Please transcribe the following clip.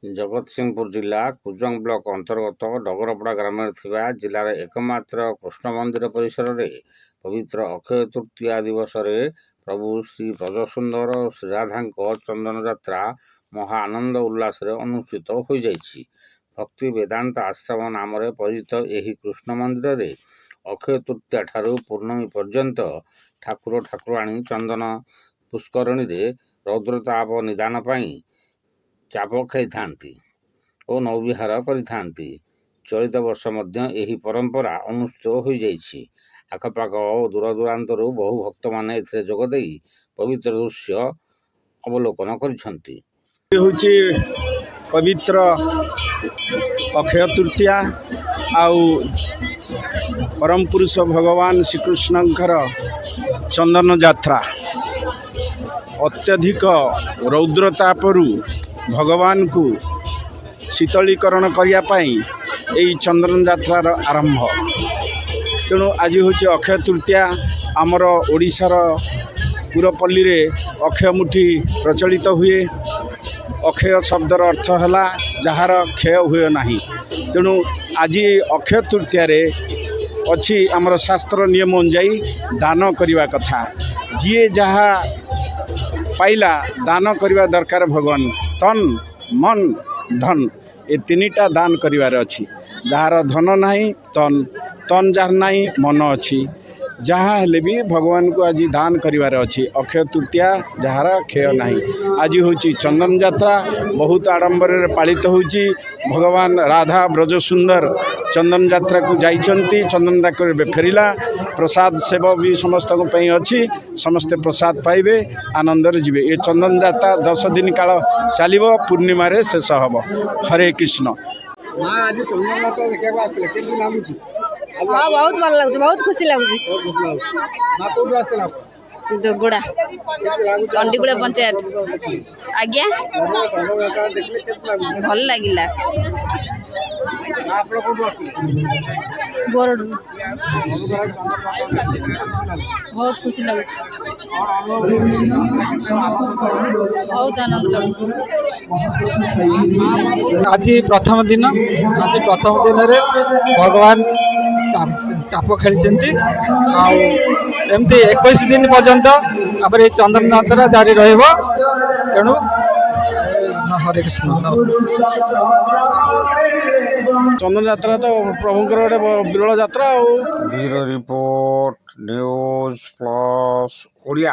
ଜଗତସିଂହପୁର ଜିଲ୍ଲା କୁଜଙ୍ଗ ବ୍ଲକ ଅନ୍ତର୍ଗତ ଡଗରପଡ଼ା ଗ୍ରାମରେ ଥିବା ଜିଲ୍ଲାର ଏକମାତ୍ର କୃଷ୍ଣ ମନ୍ଦିର ପରିସରରେ ପବିତ୍ର ଅକ୍ଷୟ ତୃତୀୟା ଦିବସରେ ପ୍ରଭୁ ଶ୍ରୀ ବ୍ରଜସୁନ୍ଦର ଓ ଶ୍ରୀରାଧାଙ୍କ ଚନ୍ଦନ ଯାତ୍ରା ମହା ଆନନ୍ଦ ଉଲ୍ଲାସରେ ଅନୁଷ୍ଠିତ ହୋଇଯାଇଛି। ଭକ୍ତି ବେଦାନ୍ତ ଆଶ୍ରମ ନାମରେ ପରିଚିତ ଏହି କୃଷ୍ଣ ମନ୍ଦିରରେ ଅକ୍ଷୟ ତୃତୀୟା ଠାରୁ ପୂର୍ଣ୍ଣମୀ ପର୍ଯ୍ୟନ୍ତ ଠାକୁର ଠାକୁରାଣୀ ଚନ୍ଦନ ପୁଷ୍କରଣୀରେ ରୌଦ୍ରତାପ ନିଦାନ ପାଇଁ ଚାପ ଖେଳିଥାନ୍ତି ଓ ନୌବିହାର କରିଥାନ୍ତି। ଚଳିତ ବର୍ଷ ମଧ୍ୟ ଏହି ପରମ୍ପରା ଅନୁଷ୍ଠିତ ହୋଇଯାଇଛି। ଆଖପାଖ ଓ ଦୂରଦୂରାନ୍ତରୁ ବହୁ ଭକ୍ତମାନେ ଏଥିରେ ଯୋଗ ଦେଇ ପବିତ୍ର ଦୃଶ୍ୟ ଅବଲୋକନ କରିଛନ୍ତି। ହେଉଛି ପବିତ୍ର ଅକ୍ଷୟ ତୃତୀୟା ଆଉ ପରମ ପୁରୁଷ ଭଗବାନ ଶ୍ରୀକୃଷ୍ଣଙ୍କର ଚନ୍ଦନ ଯାତ୍ରା। ଅତ୍ୟଧିକ ରୌଦ୍ରତାପରୁ ଭଗବାନଙ୍କୁ ଶୀତଳୀକରଣ କରିବା ପାଇଁ ଏହି ଚନ୍ଦନ ଯାତ୍ରାର ଆରମ୍ଭ। ତେଣୁ ଆଜି ହେଉଛି ଅକ୍ଷୟ ତୃତୀୟା। ଆମର ଓଡ଼ିଶାର ପୁରପଲ୍ଲୀରେ ଅକ୍ଷୟ ମୁଠି ପ୍ରଚଳିତ ହୁଏ। ଅକ୍ଷୟ ଶବ୍ଦର ଅର୍ଥ ହେଲା ଯାହାର କ୍ଷୟ ହୁଏ ନାହିଁ। ତେଣୁ ଆଜି ଅକ୍ଷୟ ତୃତୀୟାରେ ଅଛି ଆମର ଶାସ୍ତ୍ର ନିୟମ ଅନୁଯାୟୀ ଦାନ କରିବା କଥା। ଯିଏ ଯାହା ପାଇଲା ଦାନ କରିବା ଦରକାର। ଭଗବାନ ତନ୍ ମନ୍ ଧନ ଏ ତିନିଟା ଦାନ କରିବାର ଅଛି। ଯାହାର ଧନ ନାହିଁ ତନ୍ ଯାହାର ନାହିଁ ମନ ଅଛି। ଯାହା ହେଲେ ବି ଭଗବାନଙ୍କୁ ଆଜି ଦାନ କରିବାର ଅଛି। ଅକ୍ଷୟ ତୃତୀୟା ଯାହାର କ୍ଷୟ ନାହିଁ। ଆଜି ହେଉଛି ଚନ୍ଦନ ଯାତ୍ରା ବହୁତ ଆଡ଼ମ୍ବରରେ ପାଳିତ ହେଉଛି। ଭଗବାନ ରାଧା ବ୍ରଜସୁନ୍ଦର ଚନ୍ଦନ ଯାତ୍ରାକୁ ଯାଇଛନ୍ତି। ଚନ୍ଦନ ଯାତ୍ରା ଏବେ ଫେରିଲା। ପ୍ରସାଦ ସେବ ବି ସମସ୍ତଙ୍କ ପାଇଁ ଅଛି। ସମସ୍ତେ ପ୍ରସାଦ ପାଇବେ, ଆନନ୍ଦରେ ଯିବେ। ଏ ଚନ୍ଦନ ଯାତ୍ରା 10 ଦିନ କାଳ ଚାଲିବ, ପୂର୍ଣ୍ଣିମାରେ ଶେଷ ହେବ। ହରେ କୃଷ୍ଣ। हाँ बहुत भल लगुच बहुत खुशी लगुच दुगुड़ा कंडीगुड़ा पंचायत आज्ञा भल लगिला बोरड बहुत खुशी लगुच बहुत आनंद लगुच। आज प्रथम दिन भगवान चाप खेली एमती 21 दिन पर्यंत चंदन यात्रा जारी तेणु हरे कृष्ण। चंदन यात्रा तो प्रभुंकर गोटे विरल यात्रा। Bureau report news plus Odia.